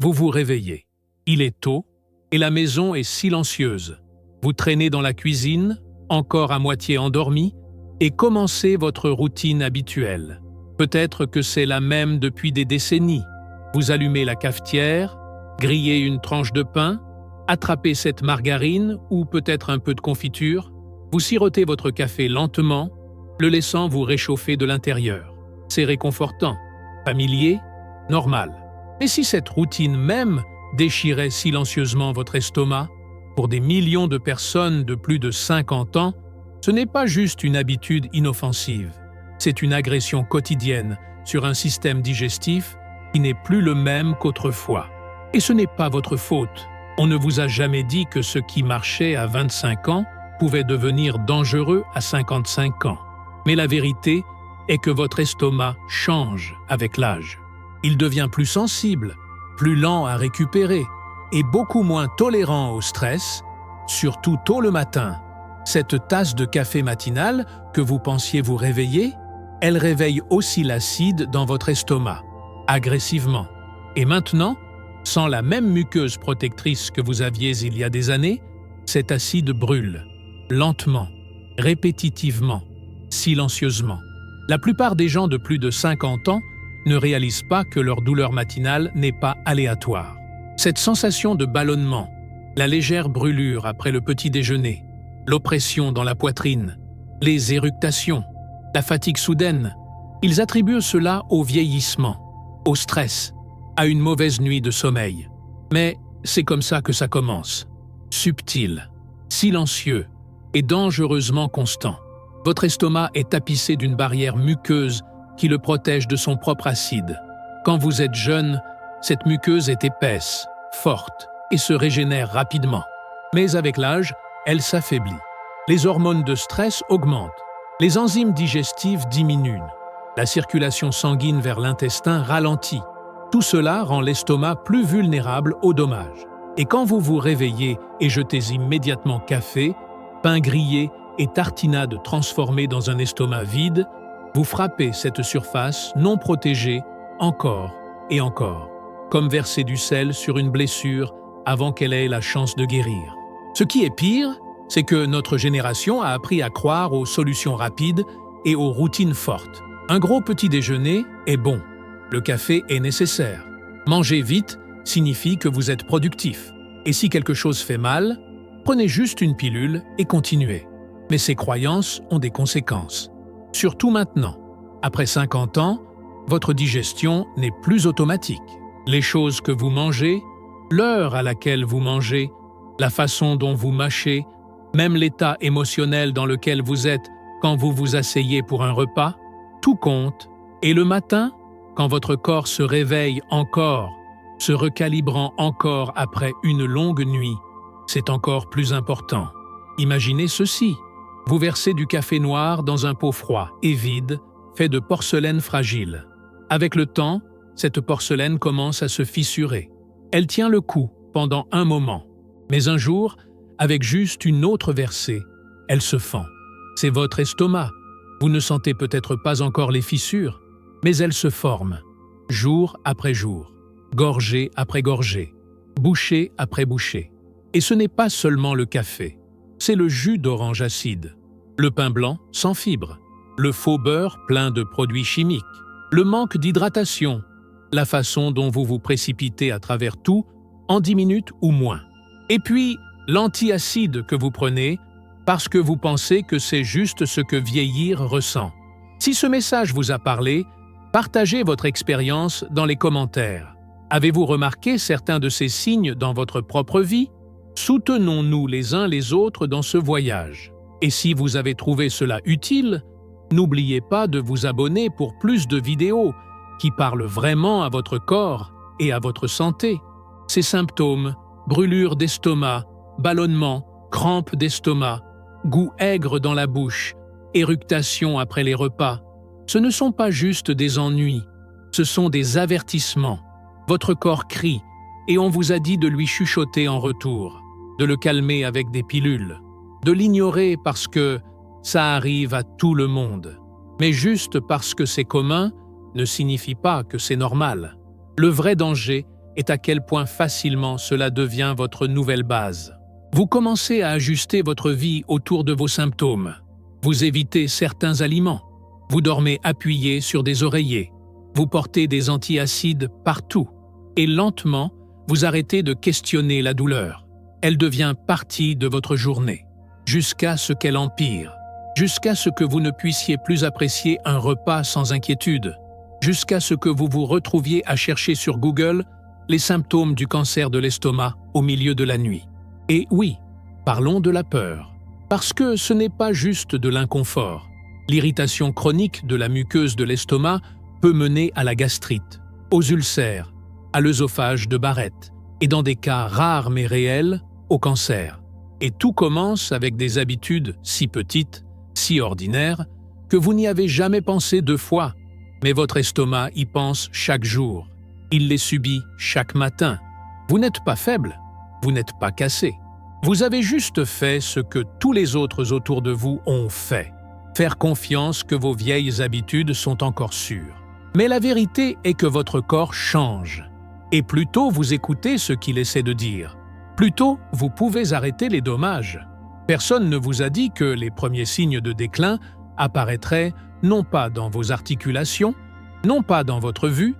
Vous vous réveillez. Il est tôt et la maison est silencieuse. Vous traînez dans la cuisine, encore à moitié endormi, et commencez votre routine habituelle. Peut-être que c'est la même depuis des décennies. Vous allumez la cafetière, grillez une tranche de pain, attrapez cette margarine ou peut-être un peu de confiture, vous sirotez votre café lentement, le laissant vous réchauffer de l'intérieur. C'est réconfortant, familier, normal. Mais si cette routine même déchirait silencieusement votre estomac, pour des millions de personnes de plus de 50 ans, ce n'est pas juste une habitude inoffensive. C'est une agression quotidienne sur un système digestif qui n'est plus le même qu'autrefois. Et ce n'est pas votre faute. On ne vous a jamais dit que ce qui marchait à 25 ans pouvait devenir dangereux à 55 ans. Mais la vérité est que votre estomac change avec l'âge. Il devient plus sensible, plus lent à récupérer et beaucoup moins tolérant au stress, surtout tôt le matin. Cette tasse de café matinal que vous pensiez vous réveiller, elle réveille aussi l'acide dans votre estomac, agressivement. Et maintenant, sans la même muqueuse protectrice que vous aviez il y a des années, cet acide brûle, lentement, répétitivement, silencieusement. La plupart des gens de plus de 50 ans ne réalisent pas que leur douleur matinale n'est pas aléatoire. Cette sensation de ballonnement, la légère brûlure après le petit déjeuner, l'oppression dans la poitrine, les éructations, la fatigue soudaine, ils attribuent cela au vieillissement, au stress, à une mauvaise nuit de sommeil. Mais c'est comme ça que ça commence. Subtil, silencieux et dangereusement constant. Votre estomac est tapissé d'une barrière muqueuse qui le protège de son propre acide. Quand vous êtes jeune, cette muqueuse est épaisse, forte et se régénère rapidement. Mais avec l'âge, elle s'affaiblit. Les hormones de stress augmentent. Les enzymes digestives diminuent. La circulation sanguine vers l'intestin ralentit. Tout cela rend l'estomac plus vulnérable aux dommages. Et quand vous vous réveillez et jetez immédiatement café, pain grillé et tartinade transformées dans un estomac vide, vous frappez cette surface non protégée encore et encore, comme verser du sel sur une blessure avant qu'elle ait la chance de guérir. Ce qui est pire, c'est que notre génération a appris à croire aux solutions rapides et aux routines fortes. Un gros petit déjeuner est bon. Le café est nécessaire. Manger vite signifie que vous êtes productif. Et si quelque chose fait mal, prenez juste une pilule et continuez. Mais ces croyances ont des conséquences. Surtout maintenant. Après 50 ans, votre digestion n'est plus automatique. Les choses que vous mangez, l'heure à laquelle vous mangez, la façon dont vous mâchez, même l'état émotionnel dans lequel vous êtes quand vous vous asseyez pour un repas, tout compte. Et le matin, quand votre corps se réveille encore, se recalibrant encore après une longue nuit, c'est encore plus important. Imaginez ceci. Vous versez du café noir dans un pot froid et vide, fait de porcelaine fragile. Avec le temps, cette porcelaine commence à se fissurer. Elle tient le coup pendant un moment. Mais un jour, avec juste une autre versée, elle se fend. C'est votre estomac. Vous ne sentez peut-être pas encore les fissures, mais elles se forment, jour après jour, gorgée après gorgée, bouchée après bouchée. Et ce n'est pas seulement le café, c'est le jus d'orange acide, le pain blanc sans fibres, le faux beurre plein de produits chimiques, le manque d'hydratation, la façon dont vous vous précipitez à travers tout en 10 minutes ou moins. Et puis, l'antiacide que vous prenez parce que vous pensez que c'est juste ce que vieillir ressent. Si ce message vous a parlé, partagez votre expérience dans les commentaires. Avez-vous remarqué certains de ces signes dans votre propre vie? Soutenons-nous les uns les autres dans ce voyage. Et si vous avez trouvé cela utile, n'oubliez pas de vous abonner pour plus de vidéos qui parlent vraiment à votre corps et à votre santé. Ces symptômes, brûlure d'estomac, ballonnement, crampes d'estomac, goût aigre dans la bouche, éructation après les repas, ce ne sont pas juste des ennuis, ce sont des avertissements. Votre corps crie et on vous a dit de lui chuchoter en retour, de le calmer avec des pilules, de l'ignorer parce que ça arrive à tout le monde. Mais juste parce que c'est commun ne signifie pas que c'est normal. Le vrai danger est à quel point facilement cela devient votre nouvelle base. Vous commencez à ajuster votre vie autour de vos symptômes. Vous évitez certains aliments. Vous dormez appuyé sur des oreillers. Vous portez des antiacides partout. Et lentement, vous arrêtez de questionner la douleur. Elle devient partie de votre journée, jusqu'à ce qu'elle empire, jusqu'à ce que vous ne puissiez plus apprécier un repas sans inquiétude, jusqu'à ce que vous vous retrouviez à chercher sur Google les symptômes du cancer de l'estomac au milieu de la nuit. Et oui, parlons de la peur, parce que ce n'est pas juste de l'inconfort. L'irritation chronique de la muqueuse de l'estomac peut mener à la gastrite, aux ulcères, à l'œsophage de Barrett, et dans des cas rares mais réels, au cancer. Et tout commence avec des habitudes si petites, si ordinaires, que vous n'y avez jamais pensé 2 fois. Mais votre estomac y pense chaque jour. Il les subit chaque matin. Vous n'êtes pas faible, vous n'êtes pas cassé. Vous avez juste fait ce que tous les autres autour de vous ont fait. Faire confiance que vos vieilles habitudes sont encore sûres. Mais la vérité est que votre corps change. Et plus tôt vous écoutez ce qu'il essaie de dire, plus tôt vous pouvez arrêter les dommages. Personne ne vous a dit que les premiers signes de déclin apparaîtraient non pas dans vos articulations, non pas dans votre vue,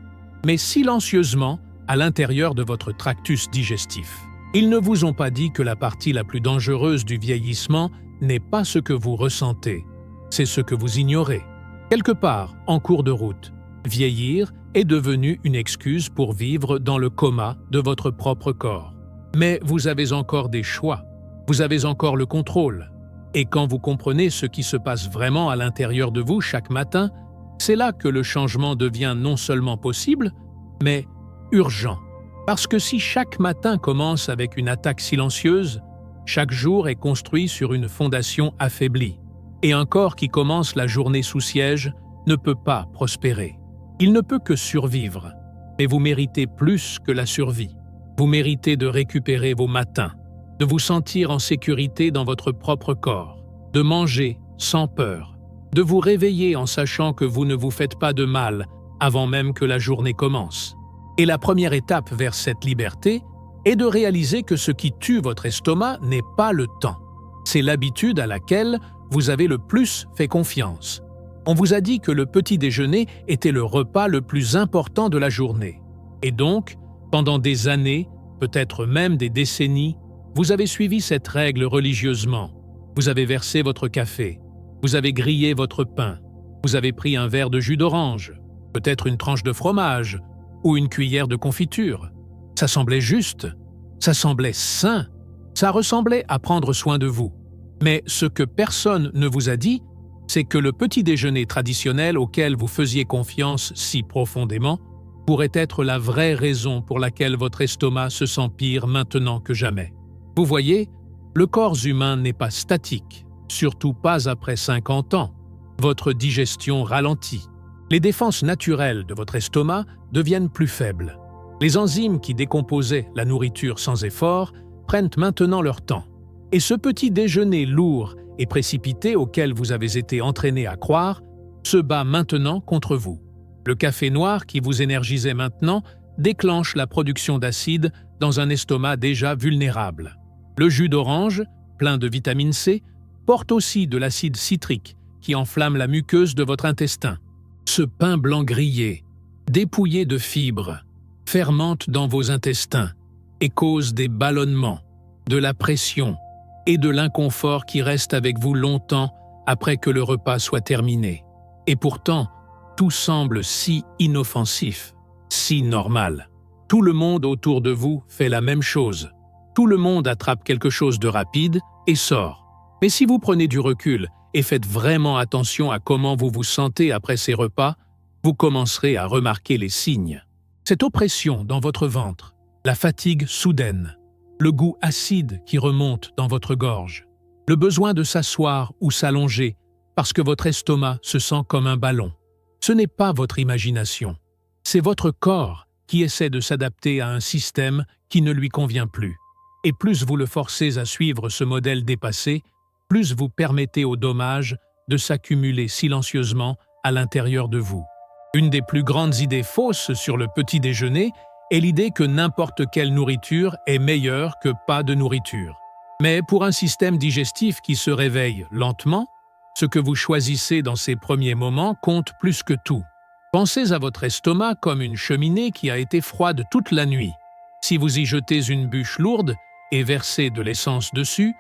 mais silencieusement à l'intérieur de votre tractus digestif. Ils ne vous ont pas dit que la partie la plus dangereuse du vieillissement n'est pas ce que vous ressentez, c'est ce que vous ignorez. Quelque part, en cours de route, vieillir est devenu une excuse pour vivre dans le coma de votre propre corps. Mais vous avez encore des choix, vous avez encore le contrôle. Et quand vous comprenez ce qui se passe vraiment à l'intérieur de vous chaque matin, c'est là que le changement devient non seulement possible, mais urgent. Parce que si chaque matin commence avec une attaque silencieuse, chaque jour est construit sur une fondation affaiblie. Et un corps qui commence la journée sous siège ne peut pas prospérer. Il ne peut que survivre. Mais vous méritez plus que la survie. Vous méritez de récupérer vos matins, de vous sentir en sécurité dans votre propre corps, de manger sans peur, de vous réveiller en sachant que vous ne vous faites pas de mal avant même que la journée commence. Et la première étape vers cette liberté est de réaliser que ce qui tue votre estomac n'est pas le temps. C'est l'habitude à laquelle vous avez le plus fait confiance. On vous a dit que le petit déjeuner était le repas le plus important de la journée. Et donc, pendant des années, peut-être même des décennies, vous avez suivi cette règle religieusement. Vous avez versé votre café, vous avez grillé votre pain, vous avez pris un verre de jus d'orange, peut-être une tranche de fromage ou une cuillère de confiture. Ça semblait juste, ça semblait sain, ça ressemblait à prendre soin de vous. Mais ce que personne ne vous a dit, c'est que le petit déjeuner traditionnel auquel vous faisiez confiance si profondément pourrait être la vraie raison pour laquelle votre estomac se sent pire maintenant que jamais. Vous voyez, le corps humain n'est pas statique, surtout pas après 50 ans. Votre digestion ralentit. Les défenses naturelles de votre estomac deviennent plus faibles. Les enzymes qui décomposaient la nourriture sans effort prennent maintenant leur temps. Et ce petit déjeuner lourd et précipité auquel vous avez été entraîné à croire se bat maintenant contre vous. Le café noir qui vous énergisait maintenant déclenche la production d'acide dans un estomac déjà vulnérable. Le jus d'orange, plein de vitamine C, porte aussi de l'acide citrique qui enflamme la muqueuse de votre intestin. Ce pain blanc grillé, dépouillé de fibres, fermente dans vos intestins et cause des ballonnements, de la pression et de l'inconfort qui reste avec vous longtemps après que le repas soit terminé. Et pourtant, tout semble si inoffensif, si normal. Tout le monde autour de vous fait la même chose. Tout le monde attrape quelque chose de rapide et sort. Mais si vous prenez du recul et faites vraiment attention à comment vous vous sentez après ces repas, vous commencerez à remarquer les signes. Cette oppression dans votre ventre, la fatigue soudaine, le goût acide qui remonte dans votre gorge, le besoin de s'asseoir ou s'allonger parce que votre estomac se sent comme un ballon. Ce n'est pas votre imagination, c'est votre corps qui essaie de s'adapter à un système qui ne lui convient plus. Et plus vous le forcez à suivre ce modèle dépassé, plus vous permettez aux dommages de s'accumuler silencieusement à l'intérieur de vous. Une des plus grandes idées fausses sur le petit déjeuner est l'idée que n'importe quelle nourriture est meilleure que pas de nourriture. Mais pour un système digestif qui se réveille lentement, ce que vous choisissez dans ces premiers moments compte plus que tout. Pensez à votre estomac comme une cheminée qui a été froide toute la nuit. Si vous y jetez une bûche lourde et versez de l'essence dessus,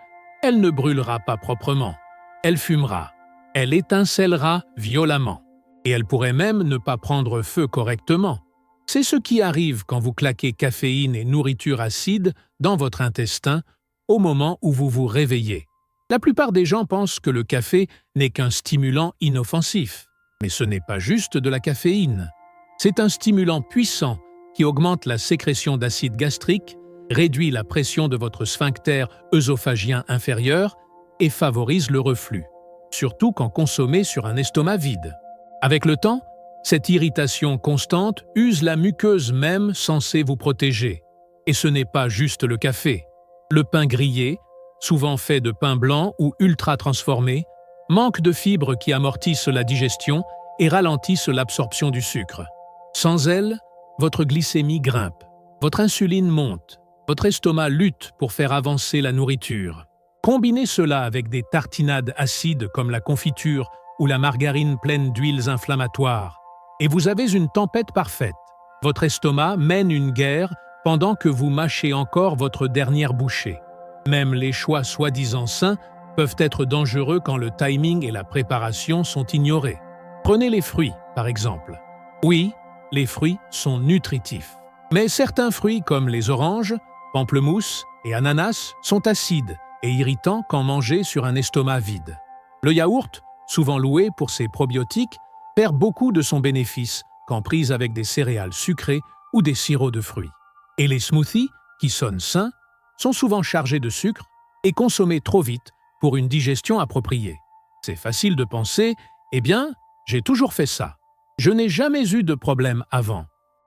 elle ne brûlera pas proprement. Elle fumera. Elle étincellera violemment. Et elle pourrait même ne pas prendre feu correctement. C'est ce qui arrive quand vous claquez caféine et nourriture acide dans votre intestin au moment où vous vous réveillez. La plupart des gens pensent que le café n'est qu'un stimulant inoffensif. Mais ce n'est pas juste de la caféine. C'est un stimulant puissant qui augmente la sécrétion d'acide gastrique, réduit la pression de votre sphincter œsophagien inférieur et favorise le reflux, surtout quand consommé sur un estomac vide. Avec le temps, cette irritation constante use la muqueuse même censée vous protéger. Et ce n'est pas juste le café. Le pain grillé, souvent fait de pain blanc ou ultra transformé, manque de fibres qui amortissent la digestion et ralentissent l'absorption du sucre. Sans elles, votre glycémie grimpe, votre insuline monte, votre estomac lutte pour faire avancer la nourriture. Combinez cela avec des tartinades acides comme la confiture ou la margarine pleine d'huiles inflammatoires, et vous avez une tempête parfaite. Votre estomac mène une guerre pendant que vous mâchez encore votre dernière bouchée. Même les choix soi-disant sains peuvent être dangereux quand le timing et la préparation sont ignorés. Prenez les fruits, par exemple. Oui, les fruits sont nutritifs. Mais certains fruits comme les oranges, pamplemousses et ananas sont acides et irritants quand mangés sur un estomac vide. Le yaourt, souvent loué pour ses probiotiques, perd beaucoup de son bénéfice quand pris avec des céréales sucrées ou des sirops de fruits. Et les smoothies, qui sonnent sains, sont souvent chargés de sucre et consommés trop vite pour une digestion appropriée. C'est facile de penser « Eh bien, j'ai toujours fait ça. Je n'ai jamais eu de problème avant. »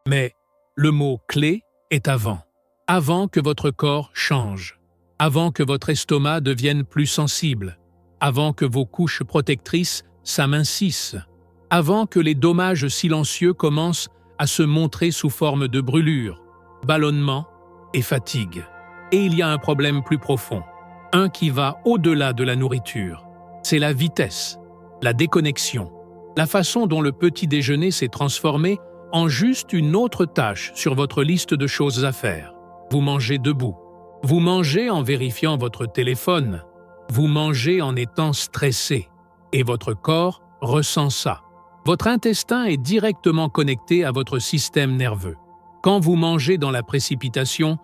Mais le mot clé est « avant ». Avant que votre corps change. Avant que votre estomac devienne plus sensible. Avant que vos couches protectrices s'amincissent. Avant que les dommages silencieux commencent à se montrer sous forme de brûlures, ballonnement et fatigue. Et il y a un problème plus profond, un qui va au-delà de la nourriture. C'est la vitesse, la déconnexion, la façon dont le petit déjeuner s'est transformé en juste une autre tâche sur votre liste de choses à faire. Vous mangez debout, vous mangez en vérifiant votre téléphone, vous mangez en étant stressé, et votre corps ressent ça. Votre intestin est directement connecté à votre système nerveux. Quand vous mangez dans la précipitation,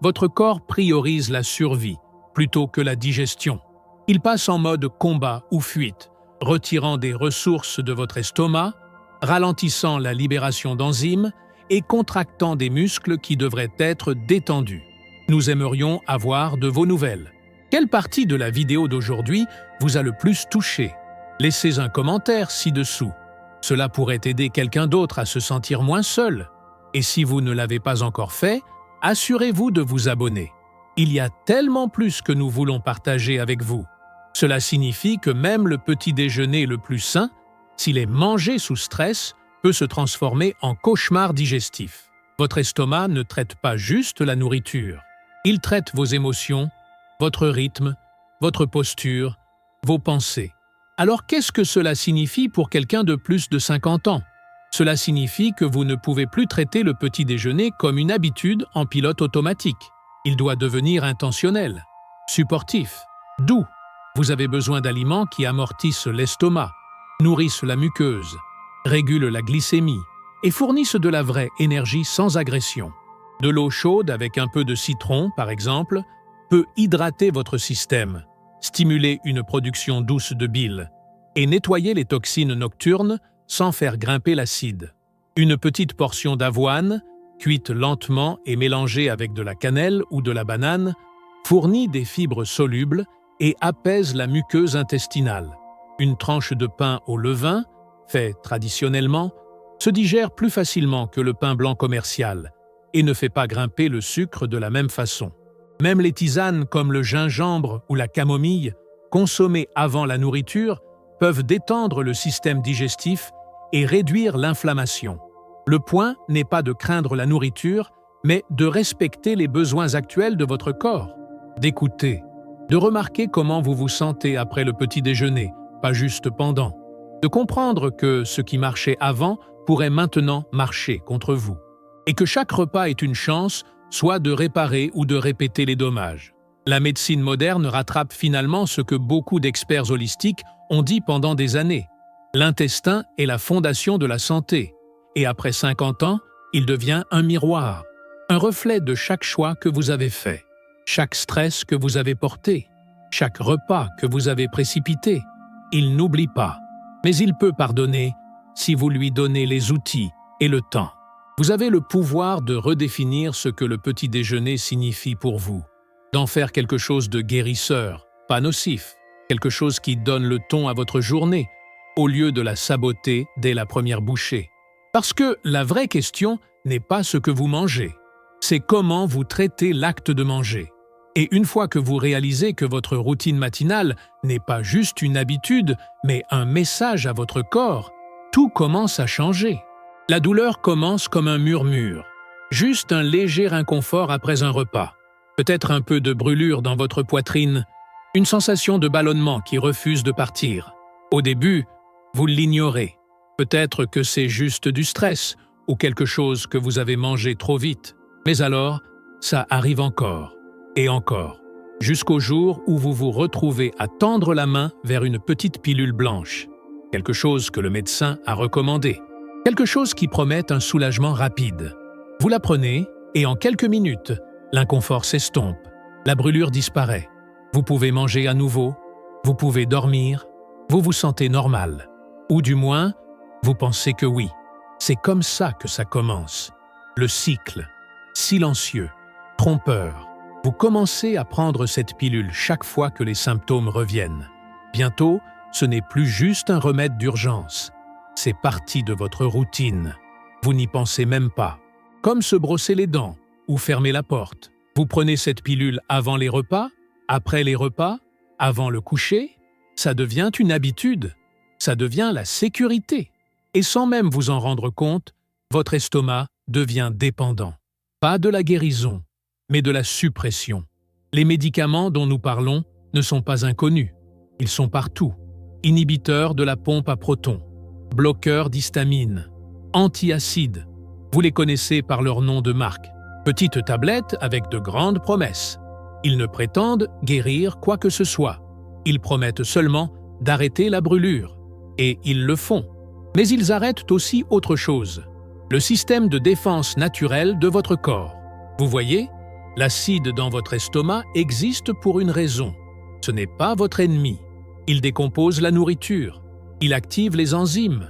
votre corps priorise la survie plutôt que la digestion. Il passe en mode combat ou fuite, retirant des ressources de votre estomac, ralentissant la libération d'enzymes et contractant des muscles qui devraient être détendus. Nous aimerions avoir de vos nouvelles. Quelle partie de la vidéo d'aujourd'hui vous a le plus touché? Laissez un commentaire ci-dessous. Cela pourrait aider quelqu'un d'autre à se sentir moins seul. Et si vous ne l'avez pas encore fait, assurez-vous de vous abonner. Il y a tellement plus que nous voulons partager avec vous. Cela signifie que même le petit déjeuner le plus sain, s'il est mangé sous stress, peut se transformer en cauchemar digestif. Votre estomac ne traite pas juste la nourriture. Il traite vos émotions, votre rythme, votre posture, vos pensées. Alors qu'est-ce que cela signifie pour quelqu'un de plus de 50 ans? Cela signifie que vous ne pouvez plus traiter le petit déjeuner comme une habitude en pilote automatique. Il doit devenir intentionnel, supportif, doux. Vous avez besoin d'aliments qui amortissent l'estomac, nourrissent la muqueuse, régulent la glycémie et fournissent de la vraie énergie sans agression. De l'eau chaude avec un peu de citron, par exemple, peut hydrater votre système, stimuler une production douce de bile et nettoyer les toxines nocturnes sans faire grimper l'acide. Une petite portion d'avoine, cuite lentement et mélangée avec de la cannelle ou de la banane, fournit des fibres solubles et apaise la muqueuse intestinale. Une tranche de pain au levain, fait traditionnellement, se digère plus facilement que le pain blanc commercial et ne fait pas grimper le sucre de la même façon. Même les tisanes comme le gingembre ou la camomille, consommées avant la nourriture, peuvent détendre le système digestif et réduire l'inflammation. Le point n'est pas de craindre la nourriture, mais de respecter les besoins actuels de votre corps, d'écouter, de remarquer comment vous vous sentez après le petit déjeuner, pas juste pendant, de comprendre que ce qui marchait avant pourrait maintenant marcher contre vous, et que chaque repas est une chance soit de réparer ou de répéter les dommages. La médecine moderne rattrape finalement ce que beaucoup d'experts holistiques ont dit pendant des années. L'intestin est la fondation de la santé, et après 50 ans, il devient un miroir, un reflet de chaque choix que vous avez fait, chaque stress que vous avez porté, chaque repas que vous avez précipité. Il n'oublie pas, mais il peut pardonner si vous lui donnez les outils et le temps. Vous avez le pouvoir de redéfinir ce que le petit déjeuner signifie pour vous, d'en faire quelque chose de guérisseur, pas nocif, quelque chose qui donne le ton à votre journée, au lieu de la saboter dès la première bouchée. Parce que la vraie question n'est pas ce que vous mangez, c'est comment vous traitez l'acte de manger. Et une fois que vous réalisez que votre routine matinale n'est pas juste une habitude, mais un message à votre corps, tout commence à changer. La douleur commence comme un murmure, juste un léger inconfort après un repas, peut-être un peu de brûlure dans votre poitrine, une sensation de ballonnement qui refuse de partir. Au début, vous l'ignorez. Peut-être que c'est juste du stress ou quelque chose que vous avez mangé trop vite. Mais alors, ça arrive encore et encore, jusqu'au jour où vous vous retrouvez à tendre la main vers une petite pilule blanche, quelque chose que le médecin a recommandé, quelque chose qui promet un soulagement rapide. Vous la prenez et en quelques minutes, l'inconfort s'estompe, la brûlure disparaît. Vous pouvez manger à nouveau, vous pouvez dormir, vous vous sentez normal. Ou du moins, vous pensez que oui. C'est comme ça que ça commence. Le cycle, silencieux, trompeur. Vous commencez à prendre cette pilule chaque fois que les symptômes reviennent. Bientôt, ce n'est plus juste un remède d'urgence. C'est partie de votre routine. Vous n'y pensez même pas. Comme se brosser les dents ou fermer la porte. Vous prenez cette pilule avant les repas, après les repas, avant le coucher. Ça devient une habitude. Ça devient la sécurité. Et sans même vous en rendre compte, votre estomac devient dépendant. Pas de la guérison, mais de la suppression. Les médicaments dont nous parlons ne sont pas inconnus. Ils sont partout. Inhibiteurs de la pompe à protons, bloqueurs d'histamine, antiacides. Vous les connaissez par leur nom de marque. Petites tablettes avec de grandes promesses. Ils ne prétendent guérir quoi que ce soit. Ils promettent seulement d'arrêter la brûlure. Et ils le font. Mais ils arrêtent aussi autre chose. Le système de défense naturel de votre corps. Vous voyez, l'acide dans votre estomac existe pour une raison. Ce n'est pas votre ennemi. Il décompose la nourriture. Il active les enzymes.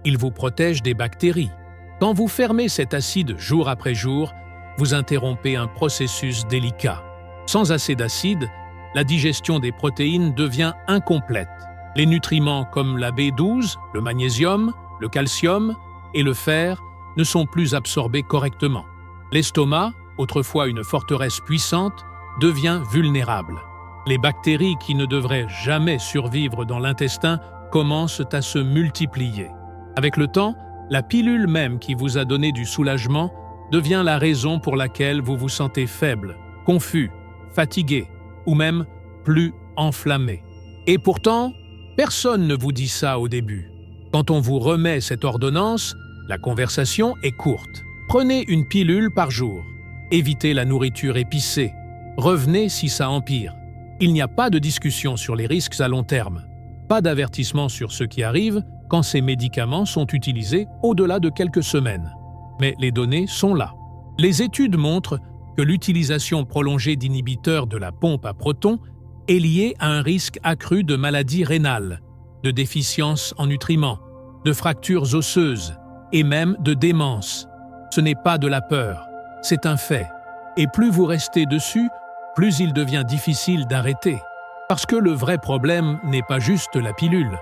Il vous protège des bactéries. Quand vous fermez cet acide jour après jour, vous interrompez un processus délicat. Sans assez d'acide, la digestion des protéines devient incomplète. Les nutriments comme la B12, le magnésium, le calcium et le fer ne sont plus absorbés correctement. L'estomac, autrefois une forteresse puissante, devient vulnérable. Les bactéries qui ne devraient jamais survivre dans l'intestin commencent à se multiplier. Avec le temps, la pilule même qui vous a donné du soulagement devient la raison pour laquelle vous vous sentez faible, confus, fatigué ou même plus enflammé. Et pourtant, personne ne vous dit ça au début. Quand on vous remet cette ordonnance, la conversation est courte. Prenez une pilule par jour. Évitez la nourriture épicée. Revenez si ça empire. Il n'y a pas de discussion sur les risques à long terme. Pas d'avertissement sur ce qui arrive quand ces médicaments sont utilisés au-delà de quelques semaines. Mais les données sont là. Les études montrent que l'utilisation prolongée d'inhibiteurs de la pompe à protons est liée à un risque accru de maladies rénales, de déficience en nutriments, de fractures osseuses et même de démence. Ce n'est pas de la peur, c'est un fait. Et plus vous restez dessus, plus il devient difficile d'arrêter. Parce que le vrai problème n'est pas juste la pilule,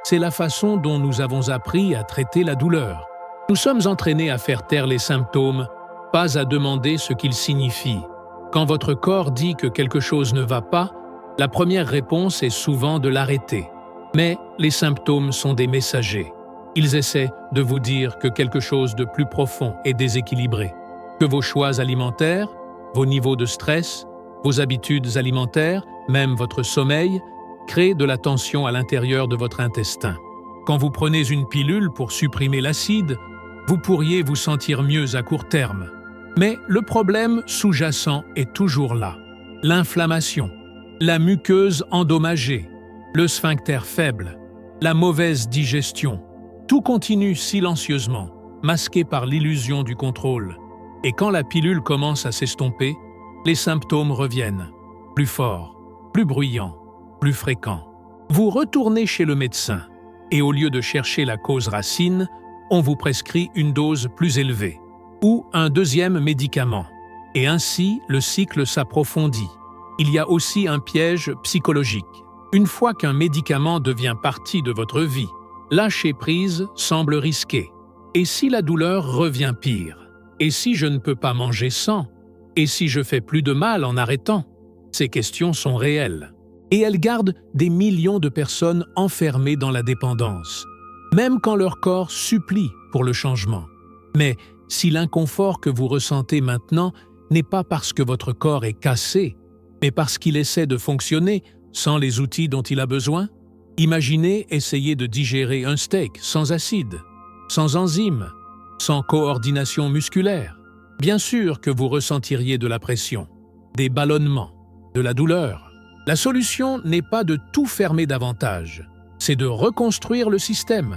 c'est la façon dont nous avons appris à traiter la douleur. Nous sommes entraînés à faire taire les symptômes, pas à demander ce qu'ils signifient. Quand votre corps dit que quelque chose ne va pas, la première réponse est souvent de l'arrêter. Mais les symptômes sont des messagers. Ils essaient de vous dire que quelque chose de plus profond est déséquilibré. que vos choix alimentaires, vos niveaux de stress, vos habitudes alimentaires, même votre sommeil, créent de la tension à l'intérieur de votre intestin. Quand vous prenez une pilule pour supprimer l'acide, vous pourriez vous sentir mieux à court terme. Mais le problème sous-jacent est toujours là. L'inflammation, la muqueuse endommagée, le sphincter faible, la mauvaise digestion. Tout continue silencieusement, masqué par l'illusion du contrôle. Et quand la pilule commence à s'estomper, les symptômes reviennent, plus forts, plus bruyants, plus fréquents. Vous retournez chez le médecin, et au lieu de chercher la cause racine, on vous prescrit une dose plus élevée, ou un deuxième médicament. Et ainsi, le cycle s'approfondit. Il y a aussi un piège psychologique. Une fois qu'un médicament devient partie de votre vie, lâcher prise semble risqué. Et si la douleur revient pire? Et si je ne peux pas manger sans? Et si je fais plus de mal en arrêtant? Ces questions sont réelles. Et elles gardent des millions de personnes enfermées dans la dépendance, même quand leur corps supplie pour le changement. Mais si l'inconfort que vous ressentez maintenant n'est pas parce que votre corps est cassé, mais parce qu'il essaie de fonctionner sans les outils dont il a besoin, imaginez essayer de digérer un steak sans acide, sans enzymes, sans coordination musculaire. Bien sûr que vous ressentiriez de la pression, des ballonnements, de la douleur. La solution n'est pas de tout fermer davantage, c'est de reconstruire le système,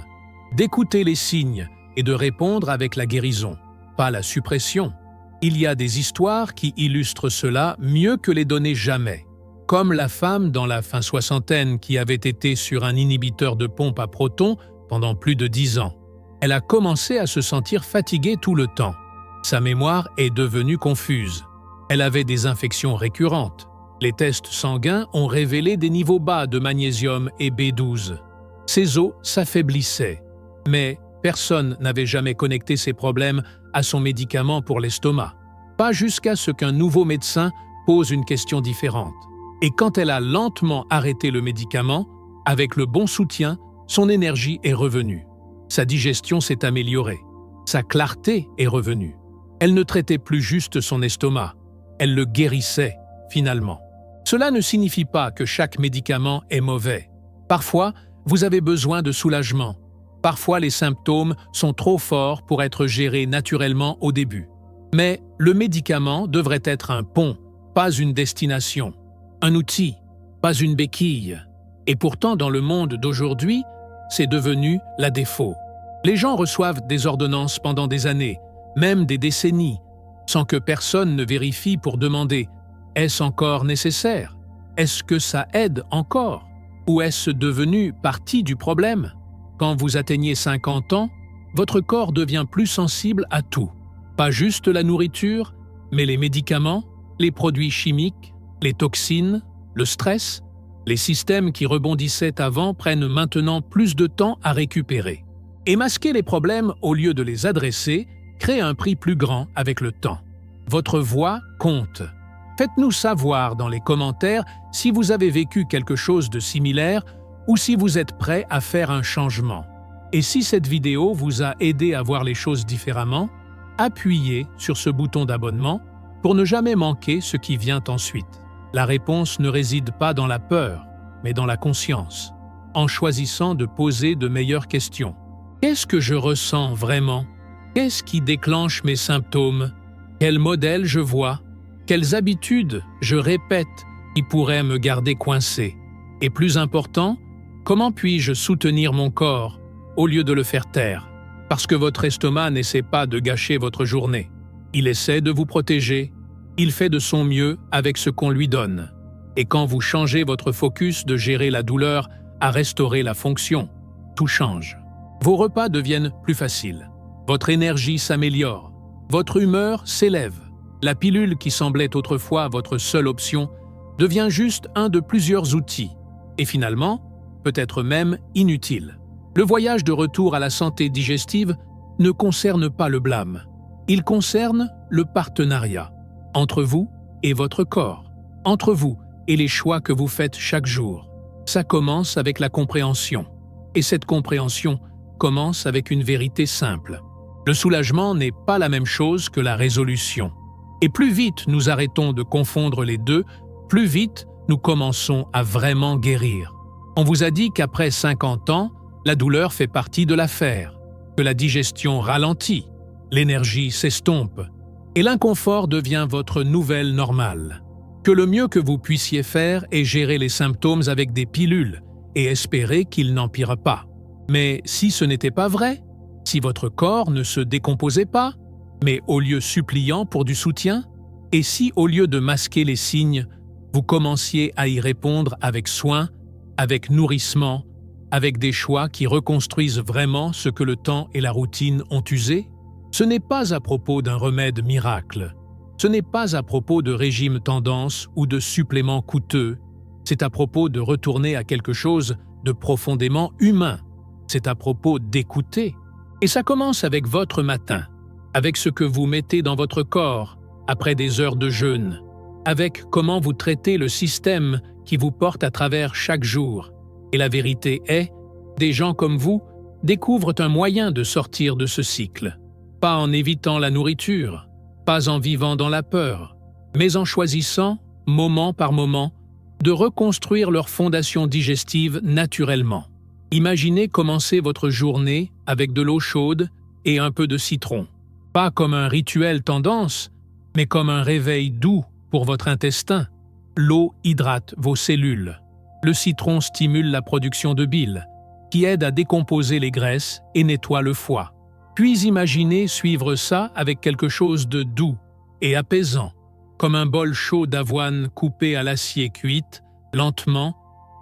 d'écouter les signes et de répondre avec la guérison, pas la suppression. Il y a des histoires qui illustrent cela mieux que les données jamais, comme la femme dans la fin soixantaine qui avait été sur un inhibiteur de pompe à protons pendant plus de 10 ans. Elle a commencé à se sentir fatiguée tout le temps. Sa mémoire est devenue confuse. Elle avait des infections récurrentes. Les tests sanguins ont révélé des niveaux bas de magnésium et B12. Ses os s'affaiblissaient. Mais personne n'avait jamais connecté ces problèmes à son médicament pour l'estomac. Pas jusqu'à ce qu'un nouveau médecin pose une question différente. Et quand elle a lentement arrêté le médicament, avec le bon soutien, son énergie est revenue. Sa digestion s'est améliorée. Sa clarté est revenue. Elle ne traitait plus juste son estomac. Elle le guérissait, finalement. Cela ne signifie pas que chaque médicament est mauvais. Parfois, vous avez besoin de soulagement. Parfois, les symptômes sont trop forts pour être gérés naturellement au début. Mais le médicament devrait être un pont, pas une destination. Un outil, pas une béquille. Et pourtant, dans le monde d'aujourd'hui, c'est devenu la défaut. Les gens reçoivent des ordonnances pendant des années, même des décennies, sans que personne ne vérifie pour demander « Est-ce encore nécessaire? Est-ce que ça aide encore? Ou est-ce devenu partie du problème ?» Quand vous atteignez 50 ans, votre corps devient plus sensible à tout. Pas juste la nourriture, mais les médicaments, les produits chimiques, les toxines, le stress. Les systèmes qui rebondissaient avant prennent maintenant plus de temps à récupérer. Et masquer les problèmes au lieu de les adresser crée un prix plus grand avec le temps. Votre voix compte. Faites-nous savoir dans les commentaires si vous avez vécu quelque chose de similaire ou si vous êtes prêt à faire un changement. Et si cette vidéo vous a aidé à voir les choses différemment, appuyez sur ce bouton d'abonnement pour ne jamais manquer ce qui vient ensuite. La réponse ne réside pas dans la peur, mais dans la conscience, en choisissant de poser de meilleures questions. Qu'est-ce que je ressens vraiment? Qu'est-ce qui déclenche mes symptômes? Quel modèle je vois? Quelles habitudes je répète qui pourraient me garder coincé? Et plus important, comment puis-je soutenir mon corps au lieu de le faire taire? Parce que votre estomac n'essaie pas de gâcher votre journée. Il essaie de vous protéger. Il fait de son mieux avec ce qu'on lui donne. Et quand vous changez votre focus de gérer la douleur à restaurer la fonction, tout change. Vos repas deviennent plus faciles. Votre énergie s'améliore. Votre humeur s'élève. La pilule qui semblait autrefois votre seule option devient juste un de plusieurs outils. Et finalement, peut-être même inutile. Le voyage de retour à la santé digestive ne concerne pas le blâme. Il concerne le partenariat. Entre vous et votre corps, entre vous et les choix que vous faites chaque jour. Ça commence avec la compréhension. Et cette compréhension commence avec une vérité simple. Le soulagement n'est pas la même chose que la résolution. Et plus vite nous arrêtons de confondre les deux, plus vite nous commençons à vraiment guérir. On vous a dit qu'après 50 ans, la douleur fait partie de l'affaire, que la digestion ralentit, l'énergie s'estompe, et l'inconfort devient votre nouvelle normale. Que le mieux que vous puissiez faire est gérer les symptômes avec des pilules et espérer qu'ils n'empirent pas. Mais si ce n'était pas vrai, si votre corps ne se décomposait pas, mais au lieu suppliant pour du soutien, et si au lieu de masquer les signes, vous commenciez à y répondre avec soin, avec nourrissement, avec des choix qui reconstruisent vraiment ce que le temps et la routine ont usé? Ce n'est pas à propos d'un remède miracle. Ce n'est pas à propos de régime tendance ou de suppléments coûteux. C'est à propos de retourner à quelque chose de profondément humain. C'est à propos d'écouter. Et ça commence avec votre matin, avec ce que vous mettez dans votre corps après des heures de jeûne, avec comment vous traitez le système qui vous porte à travers chaque jour. Et la vérité est, des gens comme vous découvrent un moyen de sortir de ce cycle. Pas en évitant la nourriture, pas en vivant dans la peur, mais en choisissant, moment par moment, de reconstruire leur fondation digestive naturellement. Imaginez commencer votre journée avec de l'eau chaude et un peu de citron. Pas comme un rituel tendance, mais comme un réveil doux pour votre intestin. L'eau hydrate vos cellules. Le citron stimule la production de bile, qui aide à décomposer les graisses et nettoie le foie. Puis imaginez suivre ça avec quelque chose de doux et apaisant, comme un bol chaud d'avoine coupé à l'acier cuite, lentement,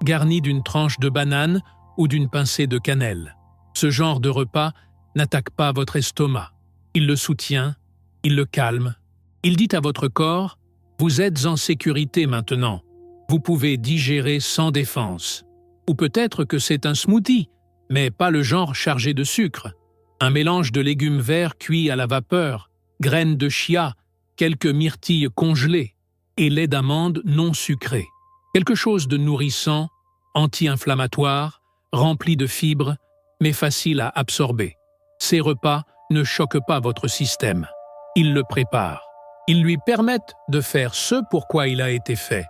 garni d'une tranche de banane ou d'une pincée de cannelle. Ce genre de repas n'attaque pas votre estomac. Il le soutient, il le calme. Il dit à votre corps « Vous êtes en sécurité maintenant. Vous pouvez digérer sans défense. » Ou peut-être que c'est un smoothie, mais pas le genre chargé de sucre. Un mélange de légumes verts cuits à la vapeur, graines de chia, quelques myrtilles congelées et lait d'amande non sucré. Quelque chose de nourrissant, anti-inflammatoire, rempli de fibres, mais facile à absorber. Ces repas ne choquent pas votre système. Ils le préparent. Ils lui permettent de faire ce pourquoi il a été fait.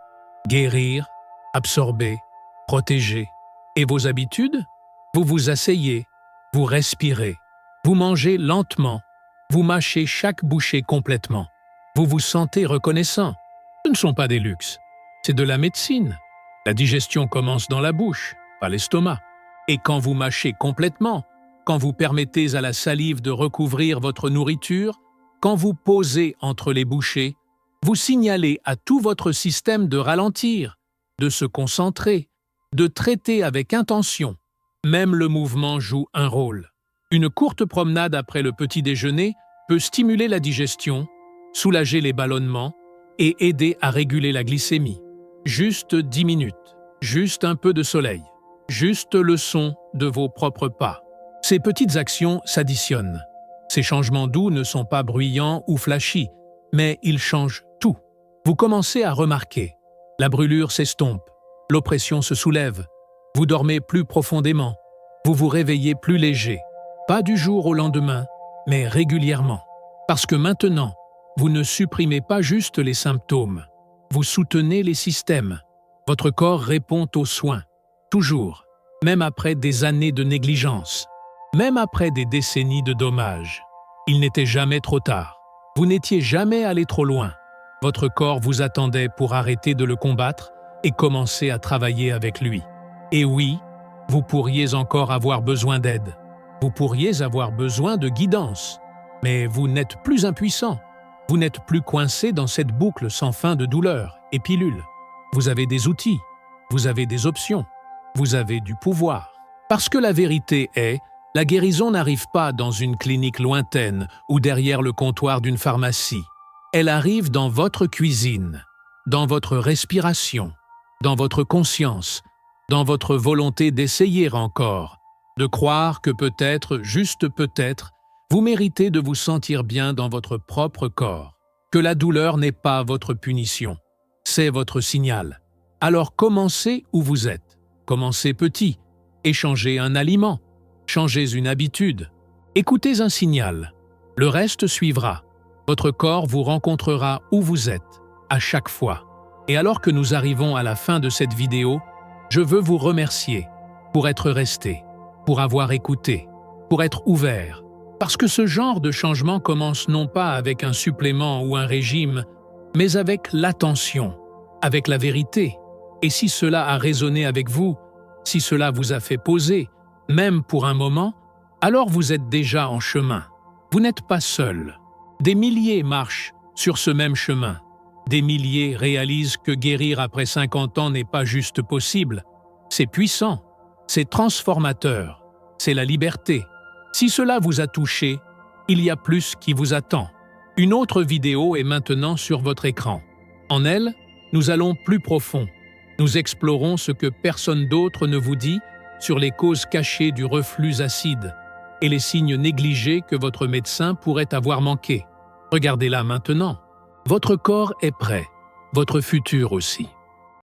Guérir, absorber, protéger. Et vos habitudes? Vous vous asseyez, vous respirez, vous mangez lentement, vous mâchez chaque bouchée complètement. Vous vous sentez reconnaissant. Ce ne sont pas des luxes, c'est de la médecine. La digestion commence dans la bouche, pas l'estomac. Et quand vous mâchez complètement, quand vous permettez à la salive de recouvrir votre nourriture, quand vous posez entre les bouchées, vous signalez à tout votre système de ralentir, de se concentrer, de traiter avec intention. Même le mouvement joue un rôle. Une courte promenade après le petit déjeuner peut stimuler la digestion, soulager les ballonnements et aider à réguler la glycémie. Juste 10 minutes, juste un peu de soleil, juste le son de vos propres pas. Ces petites actions s'additionnent. Ces changements doux ne sont pas bruyants ou flashy, mais ils changent tout. Vous commencez à remarquer. La brûlure s'estompe, l'oppression se soulève, vous dormez plus profondément, vous vous réveillez plus léger. Pas du jour au lendemain, mais régulièrement. Parce que maintenant, vous ne supprimez pas juste les symptômes, vous soutenez les systèmes. Votre corps répond aux soins, toujours, même après des années de négligence, même après des décennies de dommages. Il n'était jamais trop tard. Vous n'étiez jamais allé trop loin. Votre corps vous attendait pour arrêter de le combattre et commencer à travailler avec lui. Et oui, vous pourriez encore avoir besoin d'aide. Vous pourriez avoir besoin de guidance. Mais vous n'êtes plus impuissant. Vous n'êtes plus coincé dans cette boucle sans fin de douleurs et pilules. Vous avez des outils, vous avez des options, vous avez du pouvoir. Parce que la vérité est, la guérison n'arrive pas dans une clinique lointaine ou derrière le comptoir d'une pharmacie. Elle arrive dans votre cuisine, dans votre respiration, dans votre conscience, dans votre volonté d'essayer encore, de croire que peut-être, juste peut-être, vous méritez de vous sentir bien dans votre propre corps, que la douleur n'est pas votre punition, c'est votre signal. Alors commencez où vous êtes, commencez petit, et changez un aliment, changez une habitude, écoutez un signal, Le reste suivra. Votre corps vous rencontrera où vous êtes, à chaque fois. Et alors que nous arrivons à la fin de cette vidéo, je veux vous remercier pour être resté, pour avoir écouté, pour être ouvert. Parce que ce genre de changement commence non pas avec un supplément ou un régime, mais avec l'attention, avec la vérité. Et si cela a résonné avec vous, si cela vous a fait poser, même pour un moment, alors vous êtes déjà en chemin. Vous n'êtes pas seul. Des milliers marchent sur ce même chemin. Des milliers réalisent que guérir après 50 ans n'est pas juste possible. C'est puissant, c'est transformateur, c'est la liberté. Si cela vous a touché, il y a plus qui vous attend. Une autre vidéo est maintenant sur votre écran. En elle, nous allons plus profond. Nous explorons ce que personne d'autre ne vous dit sur les causes cachées du reflux acide et les signes négligés que votre médecin pourrait avoir manqués. Regardez-la maintenant. Votre corps est prêt, votre futur aussi.